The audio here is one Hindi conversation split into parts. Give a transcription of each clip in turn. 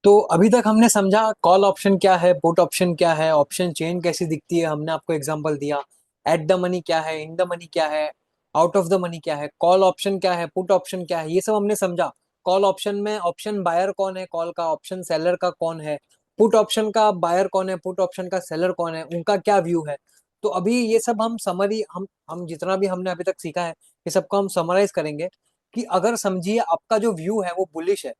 तो अभी तक हमने समझा कॉल ऑप्शन क्या है, पुट ऑप्शन क्या है, ऑप्शन चेन कैसी दिखती है, हमने आपको एग्जांपल दिया। एट द मनी क्या है, इन द मनी क्या है, आउट ऑफ द मनी क्या है, कॉल ऑप्शन क्या है, पुट ऑप्शन क्या है, ये सब हमने समझा। कॉल ऑप्शन में ऑप्शन बायर कौन है कॉल का, ऑप्शन सेलर का कौन है, पुट ऑप्शन का बायर कौन है, पुट ऑप्शन का सेलर कौन है, उनका क्या व्यू है। तो अभी ये सब हम समरी हम जितना भी हमने अभी तक सीखा है ये सबको हम समराइज करेंगे। कि अगर समझिए आपका जो व्यू है वो बुलिश है,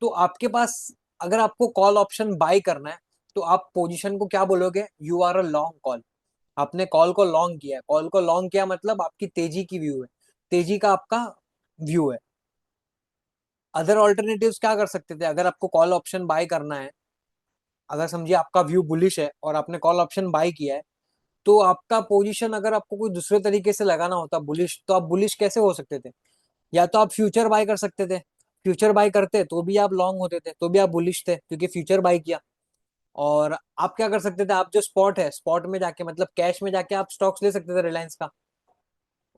तो आपके पास, अगर आपको कॉल ऑप्शन बाय करना है, तो आप पोजीशन को क्या बोलोगे, you are a long call. आपने कॉल को लॉन्ग किया है, कॉल को लॉन्ग किया मतलब आपकी तेजी की व्यू है, तेजी का आपका व्यू है। अदर ऑल्टरनेटिव्स क्या कर सकते थे, अगर आपको कॉल ऑप्शन बाय करना है, अगर समझिए आपका व्यू बुलिश है और आपने कॉल ऑप्शन बाय किया है, तो आपका पोजीशन अगर आपको कोई दूसरे तरीके से लगाना होता बुलिश, तो आप बुलिश कैसे हो सकते थे। या तो आप फ्यूचर बाय कर सकते थे, फ्यूचर बाय करते तो भी आप लॉन्ग होते थे, तो भी आप बुलिश थे क्योंकि फ्यूचर बाय किया। और आप क्या कर सकते थे, आप जो स्पॉट है, स्पॉट में जाके मतलब कैश में जाके आप स्टॉक्स ले सकते थे रिलायंस का।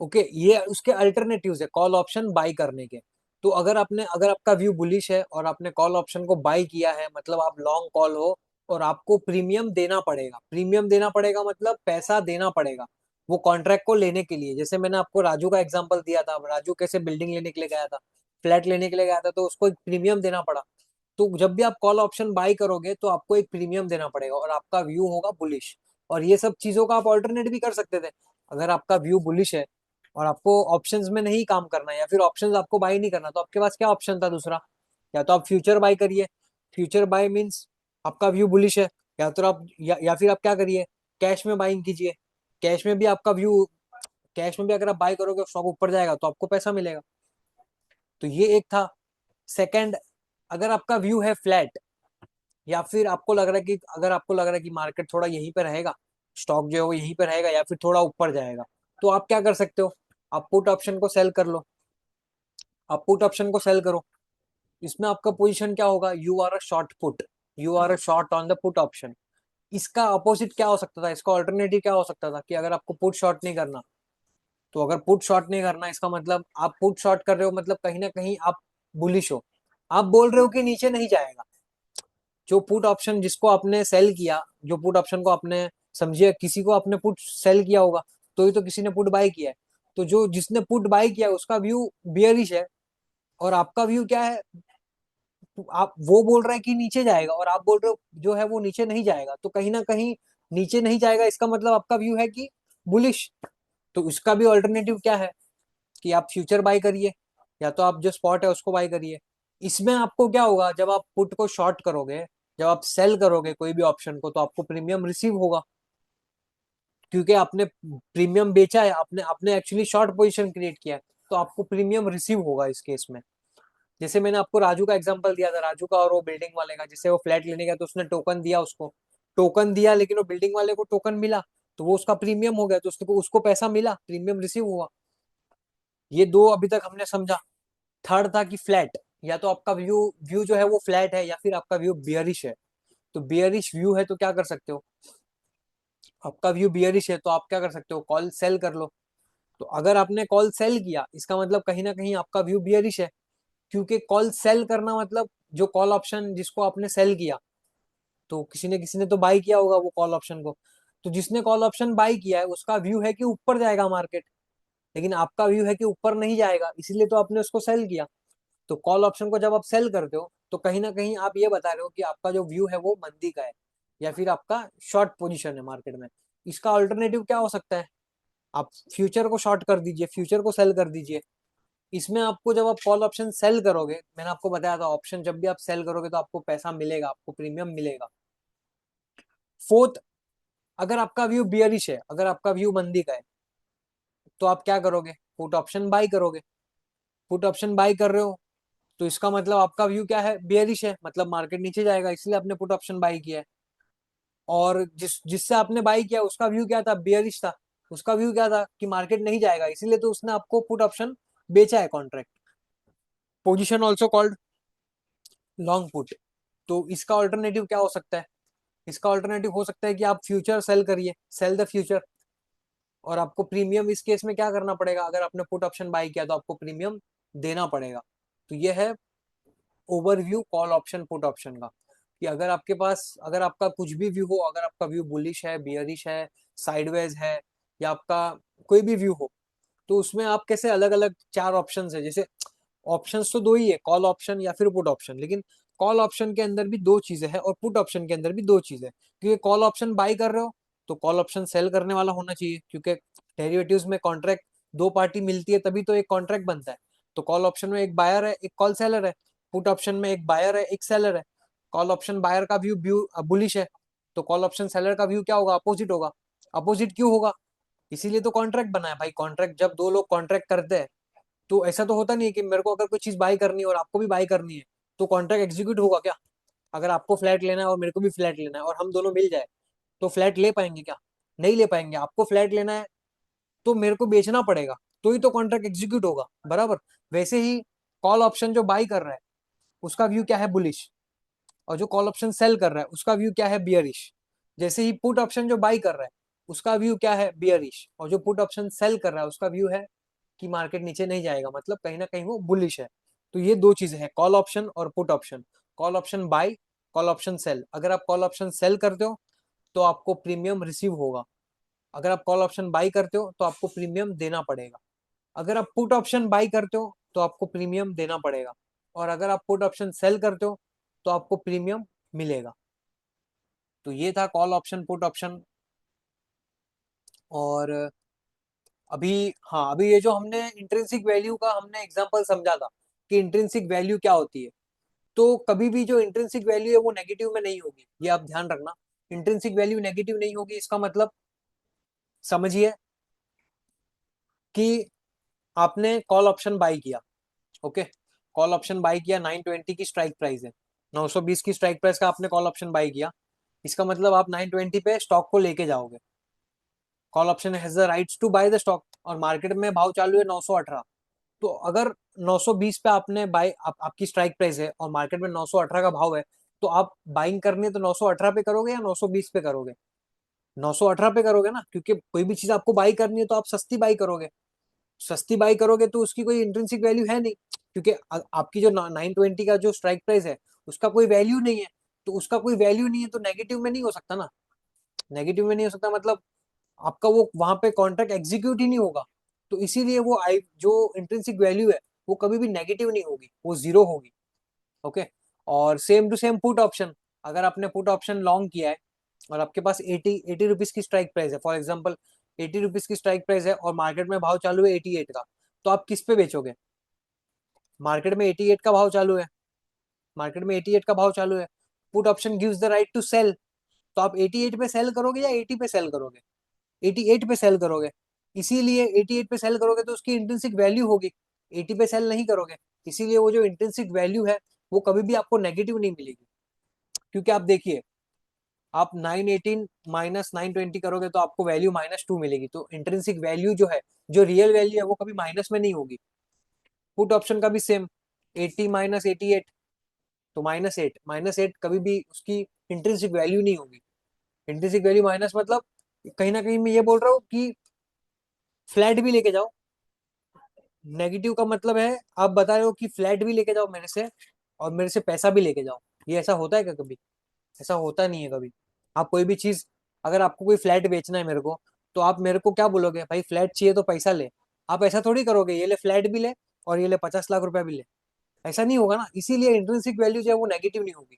ओके, ये उसके अल्टरनेटिव्स है कॉल ऑप्शन बाई करने के। तो अगर आपका व्यू बुलिश है और आपने कॉल ऑप्शन को बाई किया है, मतलब आप लॉन्ग कॉल हो, और आपको प्रीमियम देना पड़ेगा, प्रीमियम देना पड़ेगा मतलब पैसा देना पड़ेगा वो कॉन्ट्रैक्ट को लेने के लिए। जैसे मैंने आपको राजू का एग्जांपल दिया था, राजू कैसे बिल्डिंग लेने के लिए गया था, फ्लैट लेने के लिए गया था, तो उसको एक प्रीमियम देना पड़ा। तो जब भी आप कॉल ऑप्शन बाई करोगे तो आपको एक प्रीमियम देना पड़ेगा और आपका व्यू होगा बुलिश। और ये सब चीजों का आप ऑल्टरनेट भी कर सकते थे। अगर आपका व्यू बुलिश है और आपको ऑप्शंस में नहीं काम करना है, या फिर ऑप्शंस आपको बाई नहीं करना, तो आपके पास क्या ऑप्शन था दूसरा, या तो आप फ्यूचर बाई करिए। फ्यूचर बाय मींस आपका व्यू बुलिश है, या तो आप या फिर आप क्या करिए, कैश में बाइंग कीजिए। कैश में भी आपका व्यू, कैश में भी अगर आप बाय करोगे स्टॉक ऊपर जाएगा तो आपको पैसा मिलेगा। तो ये एक था। सेकंड, अगर आपका व्यू है फ्लैट, या फिर आपको लग रहा है कि, अगर आपको लग रहा है कि मार्केट थोड़ा यहीं पे रहेगा, स्टॉक जो है वो यहीं पे रहेगा या फिर थोड़ा ऊपर जाएगा, तो आप क्या कर सकते हो, आप पुट ऑप्शन को सेल कर लो। आप पुट ऑप्शन को सेल करो, इसमें आपका पोजीशन क्या होगा, you are a short put, you are a short on the put option. इसका अपोजिट क्या हो सकता था, इसका ऑल्टरनेटिव क्या हो सकता था कि अगर आपको पुट शॉर्ट नहीं करना, तो अगर पुट शॉर्ट नहीं करना इसका मतलब आप पुट शॉर्ट कर रहे हो, मतलब कहीं ना कहीं आप बुलिश हो। आप बोल रहे हो कि नीचे नहीं जाएगा। जो पुट ऑप्शन जिसको आपने सेल किया, जो पुट ऑप्शन को आपने, समझिए किसी को आपने पुट सेल किया होगा, तो ही तो किसी ने पुट बाय किया है। तो जो जिसने पुट बाय किया है उसका व्यू बियरिश है, और आपका व्यू क्या है, आप वो बोल रहे हैं कि नीचे जाएगा और आप बोल रहे हो जो है वो नीचे नहीं जाएगा, तो कहीं ना कहीं नीचे नहीं जाएगा इसका मतलब आपका व्यू है कि बुलिश। तो इसका भी ऑल्टरनेटिव क्या है कि आप फ्यूचर बाय करिए, या तो आप जो स्पॉट है उसको बाय करिए। इसमें आपको क्या होगा, जब आप पुट को शॉर्ट करोगे, जब आप सेल करोगे कोई भी ऑप्शन को, तो आपको प्रीमियम रिसीव होगा, क्योंकि आपने प्रीमियम बेचा है, आपने आपने एक्चुअली शॉर्ट पोजीशन क्रिएट किया है, तो आपको प्रीमियम रिसीव होगा इस केस में। जैसे मैंने आपको राजू का एग्जांपल दिया था, राजू का और वो बिल्डिंग वाले का, जिससे वो फ्लैट लेने गया तो उसने टोकन दिया उसको, टोकन दिया लेकिन वो बिल्डिंग वाले को टोकन मिला, तो वो उसका प्रीमियम हो गया, तो उसको उसको पैसा मिला, प्रीमियम रिसीव हुआ। ये दो अभी तक हमने समझा। थर्ड था कि फ्लैट, या तो आपका व्यू व्यू जो है वो फ्लैट है, या फिर आपका व्यू बियरिश है। तो बियरिश व्यू है तो क्या कर सकते हो, आपका व्यू बियरिश है तो आप क्या कर सकते हो, कॉल सेल कर लो। तो अगर आपने कॉल सेल किया इसका मतलब कहीं ना कहीं आपका व्यू बियरिश है, क्योंकि कॉल सेल करना मतलब जो कॉल ऑप्शन जिसको आपने सेल किया, तो किसी ने तो बाई किया होगा वो कॉल ऑप्शन को। तो जिसने कॉल ऑप्शन बाई किया है उसका व्यू है कि ऊपर जाएगा मार्केट, लेकिन आपका व्यू है कि ऊपर नहीं जाएगा, इसीलिए तो आपने उसको सेल किया। तो कॉल ऑप्शन को जब आप सेल करते हो तो कहीं ना कहीं आप ये बता रहे हो कि आपका जो व्यू है वो मंदी का है, या फिर आपका शॉर्ट पोजीशन है मार्केट में। इसका अल्टरनेटिव क्या हो सकता है, आप फ्यूचर को शॉर्ट कर दीजिए, फ्यूचर को सेल कर दीजिए। इसमें आपको जब आप कॉल ऑप्शन सेल करोगे, मैंने आपको बताया था ऑप्शन जब भी आप सेल करोगे तो आपको पैसा मिलेगा, आपको प्रीमियम मिलेगा। फोर्थ, अगर आपका व्यू बियरिश है, अगर आपका व्यू मंदी का है, तो आप क्या करोगे, पुट ऑप्शन बाई करोगे। पुट ऑप्शन बाई कर रहे हो तो इसका मतलब आपका व्यू क्या है, बियरिश है, मतलब मार्केट नीचे जाएगा, इसलिए आपने पुट ऑप्शन बाई किया है। और जिससे आपने बाई किया उसका व्यू क्या था, बियरिश था। उसका व्यू क्या था कि मार्केट नहीं जाएगा, इसीलिए तो उसने आपको पुट ऑप्शन बेचा है contract. Position also called long put. तो इसका ऑल्टरनेटिव क्या हो सकता है, इसका ऑल्टरनेटिव हो सकता है कि आप फ्यूचर सेल करिए, सेल द फ्यूचर। और आपको प्रीमियम इस केस में क्या करना पड़ेगा, अगर आपने पुट ऑप्शन बाई किया तो आपको प्रीमियम देना पड़ेगा। तो ये है overview call option put option का, कि अगर आपके पास, अगर आपका कुछ भी व्यू हो, अगर आपका व्यू बुलिश है, बियरिश है, साइडवेज है, या आपका कोई भी व्यू हो, तो उसमें आप कैसे अलग अलग चार ऑप्शंस है, जैसे ऑप्शंस तो दो ही है, कॉल ऑप्शन या फिर पुट ऑप्शन, लेकिन कॉल ऑप्शन के अंदर भी दो चीजें हैं और पुट ऑप्शन के अंदर भी दो चीजें, क्योंकि कॉल ऑप्शन बाय कर रहे हो तो कॉल ऑप्शन सेल करने वाला होना चाहिए, क्योंकि डेरिवेटिव्स में कॉन्ट्रैक्ट दो पार्टी मिलती है तभी तो एक कॉन्ट्रैक्ट बनता है। तो कॉल ऑप्शन में एक बायर है, एक कॉल सेलर है, पुट ऑप्शन में एक बायर है, एक सेलर है। कॉल ऑप्शन बायर का व्यू व्यू बुलिश है, तो कॉल ऑप्शन सेलर का व्यू क्या होगा, अपोजिट होगा। अपोजिट क्यों होगा, इसीलिए तो कॉन्ट्रैक्ट बना है भाई। कॉन्ट्रैक्ट जब दो लोग कॉन्ट्रैक्ट करते हैं तो ऐसा तो होता नहीं है कि मेरे को अगर कोई चीज बाय करनी है और आपको भी बाय करनी है तो कॉन्ट्रैक्ट एग्जीक्यूट होगा क्या? अगर आपको फ्लैट लेना है और मेरे को भी फ्लैट लेना है और हम दोनों मिल जाए तो फ्लैट ले पाएंगे क्या? नहीं ले पाएंगे। आपको फ्लैट लेना है तो मेरे को बेचना पड़ेगा, तो ही तो कॉन्ट्रैक्ट एग्जीक्यूट होगा, बराबर। वैसे ही कॉल ऑप्शन जो बाई कर रहा है उसका व्यू क्या है, बुलिश, और जो कॉल ऑप्शन सेल कर रहा है उसका व्यू क्या है, बियरिश। जैसे ही पुट ऑप्शन जो बाई कर रहा है उसका व्यू क्या है, बियरिश, और जो पुट ऑप्शन सेल कर रहा है उसका व्यू है कि मार्केट नीचे नहीं जाएगा, मतलब कहीं ना कहीं वो बुलिश है। तो ये दो चीजें हैं, कॉल ऑप्शन और put option. Call option buy, call option sell. अगर आप कॉल ऑप्शन सेल करते हो तो आपको प्रीमियम रिसीव होगा, अगर आप कॉल ऑप्शन बाई करते हो तो आपको प्रीमियम देना पड़ेगा। अगर आप पुट ऑप्शन बाई करते हो तो आपको प्रीमियम देना पड़ेगा, और अगर आप पुट ऑप्शन सेल करते हो तो आपको प्रीमियम मिलेगा। तो ये था कॉल ऑप्शन पुट ऑप्शन। और अभी, हाँ, अभी ये जो हमने इंट्रिंसिक वैल्यू का हमने एग्जांपल समझा था कि इंट्रिंसिक वैल्यू क्या होती है, तो कभी भी जो इंट्रिंसिक वैल्यू है वो नेगेटिव में नहीं होगी, ये आप ध्यान रखना। इंट्रिंसिक वैल्यू नेगेटिव नहीं होगी, इसका मतलब समझिए कि आपने कॉल ऑप्शन बाई किया, ओके, कॉल ऑप्शन बाई किया, 920 की स्ट्राइक प्राइस है, 920 की स्ट्राइक प्राइस का आपने कॉल ऑप्शन बाई किया, इसका मतलब आप 920 पे स्टॉक को लेके जाओगे। Call option has the rights to buy the stock, और मार्केट में भाव चालू है 918, तो अगर 920 पे आपने आपकी स्ट्राइक प्राइस है और मार्केट में 918 का भाव है, तो आप बाइंग करनी है तो 918 पे करोगे या 920 पे करोगे? 918 पे करोगे ना, क्योंकि कोई भी चीज आपको बाई करनी है तो आप सस्ती बाई करोगे। सस्ती बाई करोगे तो उसकी कोई इंट्रिंसिक वैल्यू है नहीं, क्योंकि आपकी जो 920 का जो स्ट्राइक प्राइस है उसका कोई वैल्यू नहीं है, तो उसका कोई वैल्यू नहीं है तो नेगेटिव में नहीं हो सकता ना। नेगेटिव में नहीं हो सकता मतलब आपका वो वहां पे कॉन्ट्रैक्ट एग्जीक्यूट ही नहीं होगा। तो इसीलिए वो आई जो इंट्रिंसिक वैल्यू है वो कभी भी नेगेटिव नहीं होगी, वो जीरो होगी, ओके। और same to same put option, अगर आपने पुट ऑप्शन लॉन्ग किया है और आपके पास 80 रुपीज की स्ट्राइक प्राइस है, फॉर एग्जाम्पल 80 रुपीज की स्ट्राइक प्राइस है और मार्केट में भाव चालू है 88 का, तो आप किस पे बेचोगे? मार्केट में 88 का भाव चालू है, मार्केट में 88 का भाव चालू है, put option gives the right to sell, तो आप 88 पे सेल करोगे या 80 पे सेल करोगे? 88 पे सेल करोगे, इसीलिए 88 पे सेल करोगे तो उसकी इंट्रिंसिक वैल्यू होगी, 80 पे सेल नहीं करोगे, इसीलिए वो जो इंट्रिंसिक वैल्यू है वो कभी भी आपको नेगेटिव नहीं मिलेगी। क्योंकि आप देखिए, आप 918 माइनस 920 करोगे तो आपको वैल्यू -2 मिलेगी, तो इंट्रिंसिक वैल्यू जो है, जो रियल वैल्यू है वो कभी माइनस में नहीं होगी। पुट ऑप्शन का भी सेम, 80 माइनस 88, तो -8, -8 कभी भी उसकी इंट्रिंसिक वैल्यू नहीं होगी। इंट्रिंसिक वैल्यू माइनस मतलब कहीं ना कहीं मैं ये बोल रहा हूँ कि फ्लैट भी लेके जाओ, नेगेटिव का मतलब है आप बता रहे हो कि फ्लैट भी लेके जाओ मेरे से और मेरे से पैसा भी लेके जाओ। ये ऐसा होता है क्या कभी? ऐसा होता नहीं है कभी। आप कोई भी चीज, अगर आपको कोई फ्लैट बेचना है मेरे को, तो आप मेरे को क्या बोलोगे, भाई फ्लैट चाहिए तो पैसा ले। आप ऐसा थोड़ी करोगे, ये ले फ्लैट भी ले और ये ले 50 लाख रुपया भी ले, ऐसा नहीं होगा ना। इसीलिए इंट्रिंसिक वैल्यू जो है वो नेगेटिव नहीं होगी।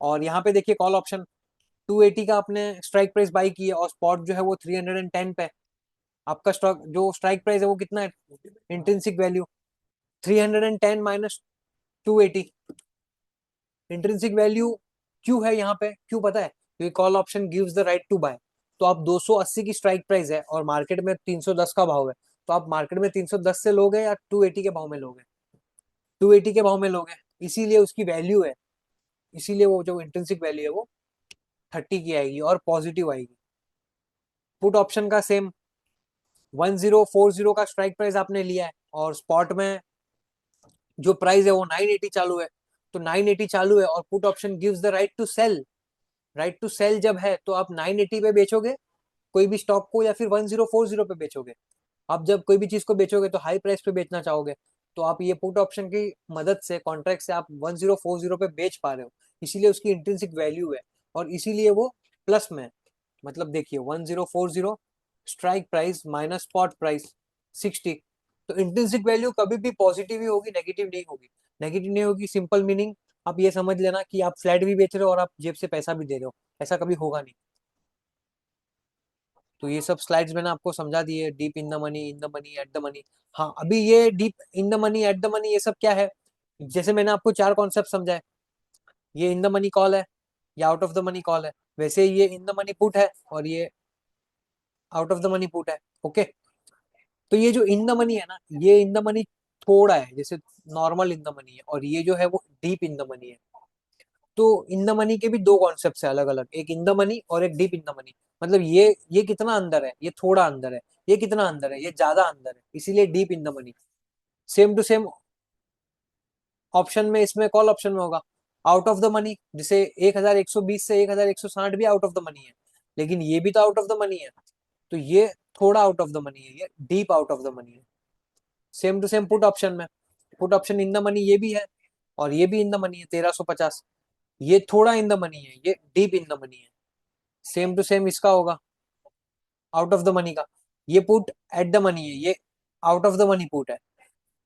और यहाँ पे देखिए कॉल ऑप्शन 280 का आपने स्ट्राइक प्राइस बाई की है और स्पॉट जो है वो 310 पे, आपका स्टॉक जो स्ट्राइक प्राइस है वो कितना है, intrinsic value 310 minus 280। Intrinsic value क्यों है यहाँ पे, क्यों पता है? क्योंकि call option gives the right to buy. तो आप 280 की स्ट्राइक प्राइस है और मार्केट में 310 का भाव है, तो आप मार्केट में 310 से लोगे या 280 के भाव में लोगे? 280 के भाव में लोगे, इसीलिए उसकी वैल्यू है, इसीलिए वो जो इंट्रिंसिक वैल्यू है वो 30 की आएगी और पॉजिटिव आएगी। पुट ऑप्शन का सेम, 1040 का स्ट्राइक प्राइस आपने लिया है और स्पॉट में जो प्राइस है वो 980 चालू है, तो 980 चालू है और put option gives the right to sell. Right to sell जब है तो आप 980 पे बेचोगे कोई भी स्टॉक को या फिर 1040 पे बेचोगे। आप जब कोई भी चीज को बेचोगे तो हाई प्राइस पे बेचना चाहोगे, तो आप ये पुट ऑप्शन की मदद से कॉन्ट्रैक्ट से आप 1040 पे बेच पा रहे हो, इसीलिए उसकी इंट्रिंसिक वैल्यू है और इसीलिए वो प्लस में है। मतलब देखिए 1040 strike price minus spot price 60, तो इंट्रिंसिक वैल्यू कभी भी पॉजिटिव ही होगी, नेगेटिव नहीं होगी। नेगेटिव नहीं होगी, सिंपल मीनिंग आप ये समझ लेना कि आप फ्लैट भी बेच रहे हो और आप जेब से पैसा भी दे रहे हो, ऐसा कभी होगा नहीं। तो ये सब स्लाइड्स मैंने आपको समझा दिए, deep in the money, in the money, at the money. हाँ, अभी ये deep in the money, at the money, ये सब क्या है? जैसे मैंने आपको चार कॉन्सेप्ट समझाए, ये इन द मनी कॉल है, ये out of the money call है, वैसे ये इन द मनी पुट है और ये out of the money put है। ओके, तो ये जो इन द मनी है ना, ये इन द मनी थोड़ा है, जैसे नॉर्मल इन द मनी है, और ये जो है वो डीप इन द मनी है। तो इन द मनी के भी दो कॉन्सेप्ट है अलग अलग, एक इन द मनी और एक डीप इन द मनी। मतलब ये कितना अंदर है, ये थोड़ा अंदर है, ये कितना अंदर है, ये ज्यादा अंदर है, इसीलिए deep in the money. Same to same option में, इसमें कॉल ऑप्शन में होगा आउट ऑफ द मनी, जैसे 1120 से 1160 भी आउट ऑफ द मनी है, लेकिन ये भी तो आउट ऑफ द मनी है, तो ये थोड़ा आउट ऑफ द मनी है, ये deep out of the money है। Same to same put option में, put option in the money ये भी है और ये भी इन द मनी है 1350, ये थोड़ा इन द मनी है, ये डीप इन द मनी है। सेम टू सेम इसका होगा आउट ऑफ द मनी का, ये पुट एट द मनी है, ये out of the money put है।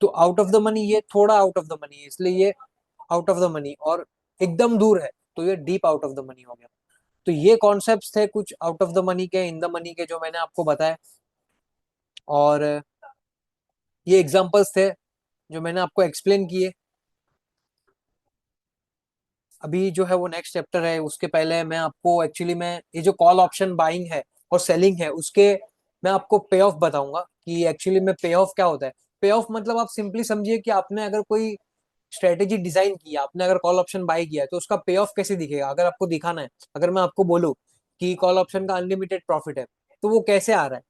तो आउट ऑफ द मनी ये थोड़ा आउट ऑफ द मनी है, इसलिए ये आउट ऑफ द मनी, और एकदम दूर है तो ये deep out of the money हो गया। तो ये कॉन्सेप्ट्स थे कुछ आउट ऑफ द मनी के, इन द मनी के, जो मैंने आपको बताया, और ये एग्जांपल्स थे जो मैंने आपको एक्सप्लेन किए। अभी जो है वो नेक्स्ट चैप्टर है, उसके पहले मैं आपको एक्चुअली मैं ये जो कॉल ऑप्शन बाइंग है और सेलिंग है उसके मैं आपको पे ऑफ बताऊंगा कि एक्चुअली में पे ऑफ क्या होता है। पे ऑफ मतलब आप सिंपली समझिए कि आपने अगर कोई स्ट्रेटेजी डिजाइन किया, आपने अगर कॉल ऑप्शन बाय किया है, तो उसका पे ऑफ कैसे दिखेगा, अगर आपको दिखाना है। अगर मैं आपको बोलूं कि कॉल ऑप्शन का अनलिमिटेड प्रॉफिट है, तो वो कैसे आ रहा है,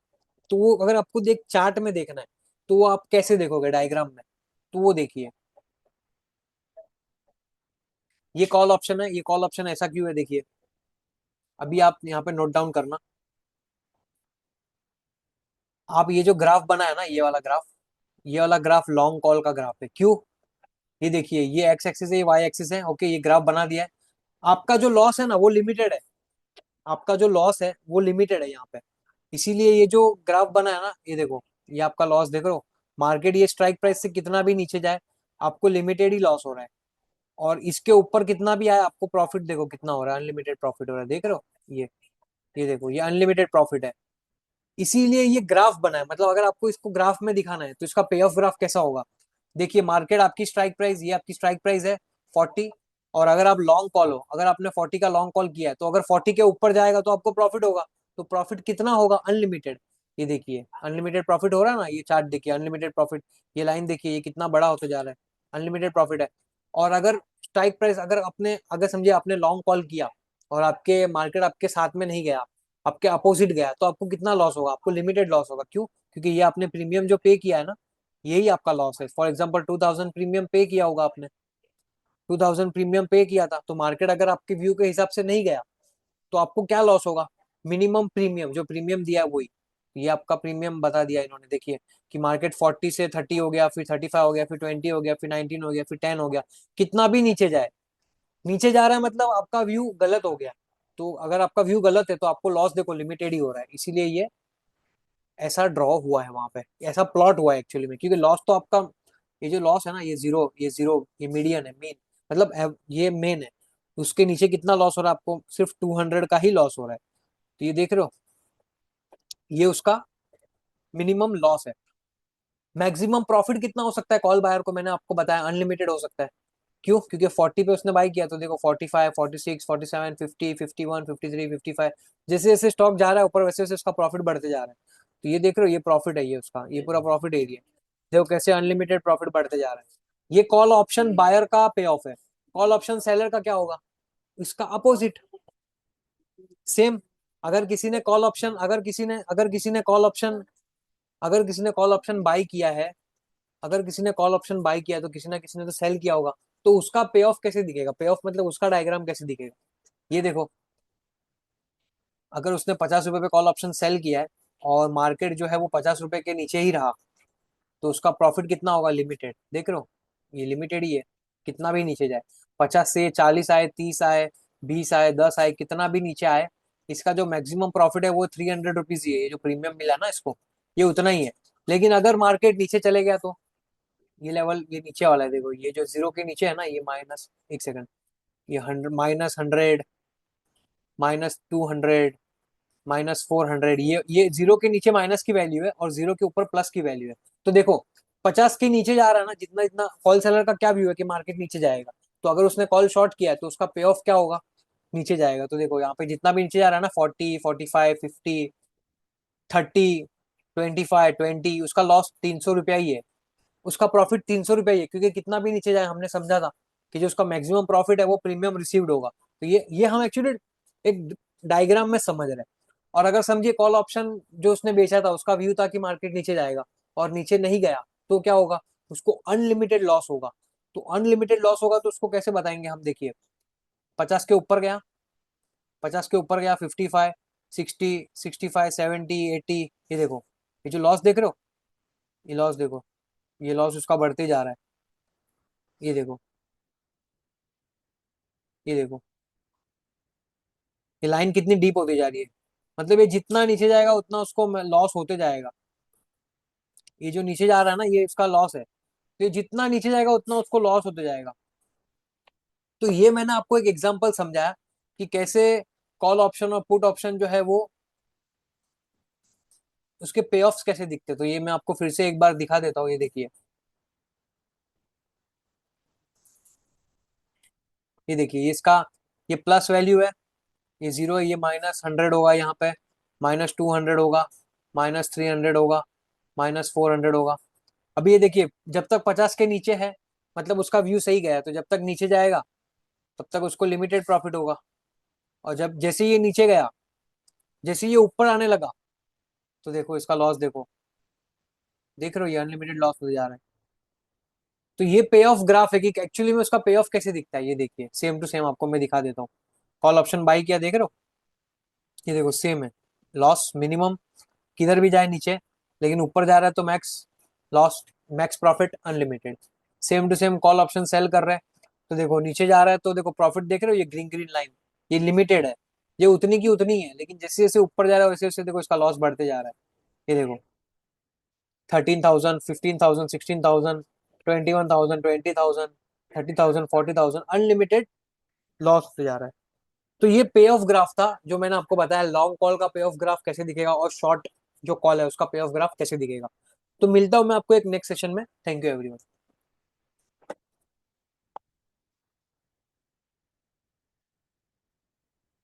तो वो अगर आपको देख चार्ट में देखना है, तो वो आप कैसे देखोगे डायग्राम में, तो वो देखिए, ये कॉल ऑप्शन है, ये कॉल ऑप्शन ऐसा क्यों है देखिए। अभी आप यहाँ पे नोट डाउन करना, आप ये जो ग्राफ बना है ना, ये वाला ग्राफ, ये वाला ग्राफ लॉन्ग कॉल का ग्राफ है। क्यों? ये देखिए, ये एक्स एक्सिस है, ये वाई एक्सिस है। ओके, ये ग्राफ बना दिया है। आपका जो लॉस है ना वो लिमिटेड है, आपका जो लॉस है वो लिमिटेड है यहाँ पे, इसीलिए ये जो ग्राफ बना है ना, ये देखो, ये आपका लॉस देख रहे हो। मार्केट ये स्ट्राइक प्राइस से कितना भी नीचे जाए, आपको लिमिटेड ही लॉस हो रहा है, और इसके ऊपर कितना भी आए आपको प्रॉफिट देखो कितना हो रहा है, अनलिमिटेड प्रॉफिट हो रहा है, देख रहे हो ये देखो, ये अनलिमिटेड प्रॉफिट है। इसीलिए ये ग्राफ बना है। मतलब अगर आपको इसको ग्राफ में दिखाना है तो इसका पे ऑफ ग्राफ कैसा होगा, देखिए मार्केट आपकी स्ट्राइक प्राइस, ये आपकी स्ट्राइक प्राइस है 40, और अगर आप लॉन्ग कॉल हो, अगर आपने 40 का लॉन्ग कॉल किया है, तो अगर 40 के ऊपर जाएगा तो आपको प्रॉफिट होगा। तो प्रॉफिट कितना होगा, अनलिमिटेड। ये देखिए अनलिमिटेड प्रॉफिट हो रहा है ना, ये चार्ट देखिए अनलिमिटेड प्रॉफिट, ये लाइन देखिए, ये कितना बड़ा होता जा रहा है, अनलिमिटेड प्रॉफिट है। और अगर स्ट्राइक प्राइस, अगर समझिए आपने लॉन्ग कॉल किया और आपके मार्केट आपके साथ में नहीं गया, आपके अपोजिट गया, तो आपको कितना लॉस होगा, आपको लिमिटेड लॉस होगा। क्यों? क्योंकि ये आपने प्रीमियम जो पे किया है ना, यही आपका लॉस है। फॉर एग्जाम्पल 2000 प्रीमियम पे किया होगा आपने, 2000 प्रीमियम पे किया था, तो मार्केट अगर आपके व्यू के हिसाब से नहीं गया, तो आपको क्या लॉस होगा, मिनिमम प्रीमियम, जो प्रीमियम दिया है वही। ये आपका प्रीमियम बता दिया इन्होंने, देखिए कि मार्केट 40 से 30 हो गया, फिर 35 हो गया, फिर 20 हो गया, फिर 19 हो गया, फिर 10 हो गया, कितना भी नीचे जाए, नीचे जा रहा है मतलब आपका व्यू गलत हो गया। तो अगर आपका व्यू गलत है तो आपको लॉस देखो लिमिटेड ही हो रहा है, इसीलिए ये ऐसा ड्रॉ हुआ है वहां पे, ऐसा प्लॉट हुआ है एक्चुअली में, क्योंकि लॉस तो आपका, ये जो लॉस है ना, ये जीरो ये मीडियन है, मेन मतलब ये मेन है, उसके नीचे कितना लॉस हो रहा है आपको, सिर्फ 200 का ही लॉस हो रहा है। तो ये देख रहे हो, ये उसका मिनिमम लॉस है। मैक्सिमम प्रॉफिट कितना हो सकता है कॉल बायर को, मैंने आपको बताया अनलिमिटेड हो सकता है। क्यों? क्योंकि 40 पे उसने बाई किया, तो देखो 45, 46, 47, 50, 51, 53, 55, जैसे जैसे स्टॉक जा रहा है ऊपर, वैसे वैसे उसका प्रॉफिट बढ़ते जा रहा है। तो ये देख रहे हो, ये प्रॉफिट है, ये उसका, ये पूरा प्रॉफिट एरिया, देखो कैसे अनलिमिटेड प्रॉफिट बढ़ते जा रहा है। ये कॉल ऑप्शन बायर का पे ऑफ है। कॉल ऑप्शन सेलर का क्या होगा, इसका अपोजिट। सेम, अगर किसी ने कॉल ऑप्शन अगर किसी ने कॉल ऑप्शन अगर किसी ने कॉल ऑप्शन बाई किया है, अगर किसी ने कॉल ऑप्शन बाई किया है, तो किसी ना किसी ने तो सेल किया होगा। तो उसका पे ऑफ कैसे दिखेगा, पे ऑफ मतलब उसका डायग्राम कैसे दिखेगा, ये देखो, अगर उसने 50 रुपए पे कॉल ऑप्शन सेल किया है और मार्केट जो है वो 50 रुपए के नीचे ही रहा, तो उसका प्रॉफिट कितना होगा, लिमिटेड। देख रहे हो, ये लिमिटेड ही है, कितना भी नीचे जाए, 50 से 40 आए, 30 आए, 20 आए, 10 आए, कितना भी नीचे आए, इसका जो मैक्सिमम प्रॉफिट है वो 300 रुपीज ही है। ये जो प्रीमियम मिला ना इसको, ये उतना ही है। लेकिन अगर मार्केट नीचे चले गया तो ये लेवल, ये नीचे वाला है, देखो ये जो जीरो के नीचे है ना, ये माइनस, एक सेकंड, ये 100, -100, -200, -400, ये जीरो के नीचे माइनस की वैल्यू है और जीरो के ऊपर प्लस की वैल्यू है। तो देखो 50 के नीचे जा रहा है ना, जितना जितना कॉल सेलर का क्या व्यू है कि मार्केट नीचे जाएगा, तो अगर उसने कॉल शॉर्ट किया है तो उसका पे ऑफ क्या होगा, नीचे जाएगा। तो देखो यहाँ पे जितना भी नीचे जा रहा है ना, 40, 45, 50, 30, 25, 20, उसका लॉस 300 रुपया ही है, उसका प्रॉफिट 300 रुपया ही है, क्योंकि कितना भी नीचे जाए, हमने समझा था कि जो उसका मैक्सिमम प्रॉफिट है वो प्रीमियम रिसीव्ड होगा। तो ये हम एक्चुअली एक डायग्राम में समझ रहे हैं। और अगर समझिए कॉल ऑप्शन जो उसने बेचा था, उसका व्यू था कि मार्केट नीचे जाएगा और नीचे नहीं गया, तो क्या होगा, उसको अनलिमिटेड लॉस होगा। तो अनलिमिटेड लॉस होगा तो उसको कैसे बताएंगे हम, देखिए 50 के ऊपर गया, 50 के ऊपर गया, 55, 60, 65, 70, 80, ये देखो, ये जो लॉस देख रहे हो, ये लॉस देखो, ये लॉस उसका बढ़ते जा रहा है, ये देखो, ये देखो, ये लाइन कितनी डीप होती जा रही है। मतलब ये जितना नीचे जाएगा उतना उसको लॉस होते जाएगा। ये जो नीचे जा रहा है ना, ये इसका लॉस है, तो ये जितना नीचे जाएगा उतना उसको लॉस होते जाएगा। तो ये मैंने आपको एक एग्जांपल समझाया कि कैसे कॉल ऑप्शन और पुट ऑप्शन जो है वो, उसके पे ऑफ्स कैसे दिखते हैं। तो ये मैं आपको फिर से एक बार दिखा देता हूँ, ये देखिए, ये देखिए, ये इसका, ये प्लस वैल्यू है, ये जीरो है, ये -100 होगा यहाँ पे, -200 होगा, -300 होगा, -400 होगा। अभी ये देखिए, जब तक 50 के नीचे है, मतलब उसका व्यू सही गया है, तो जब तक नीचे जाएगा तब तक उसको लिमिटेड प्रॉफिट होगा। और जब जैसे ये नीचे गया, जैसे ये ऊपर आने लगा, तो देखो इसका लॉस देखो, देख रहे हो, ये अनलिमिटेड लॉस हो जा रहा है। तो ये पे ऑफ ग्राफ है कि एक्चुअली में उसका पे ऑफ कैसे दिखता है। ये देखिए, सेम टू सेम आपको मैं दिखा देता हूँ। कॉल ऑप्शन बाई किया, देख रहे हो, ये देखो सेम है, लॉस मिनिमम, किधर भी जाए नीचे, लेकिन ऊपर जा रहा है तो max loss, max profit unlimited. Same to same call option sell कर रहे हैं, तो देखो नीचे जा रहा है तो देखो प्रॉफिट देख रहे हो, ये ग्रीन ग्रीन लाइन, ये लिमिटेड है, ये उतनी की उतनी है, लेकिन जैसे जैसे ऊपर जा रहा है वैसे वैसे देखो इसका लॉस बढ़ते जा रहा है। ये देखो 13,000, 15,000, 16,000, 21,000, 20,000, 30,000, 40,000, अनलिमिटेड लॉस होते जा रहा है। तो ये पे ऑफ ग्राफ था जो मैंने आपको बताया, लॉन्ग कॉल का पे ऑफ ग्राफ कैसे दिखेगा और शॉर्ट जो कॉल है उसका पे ऑफ ग्राफ कैसे दिखेगा। तो मिलता हूं मैं आपको एक नेक्स्ट सेशन में। Thank you everyone.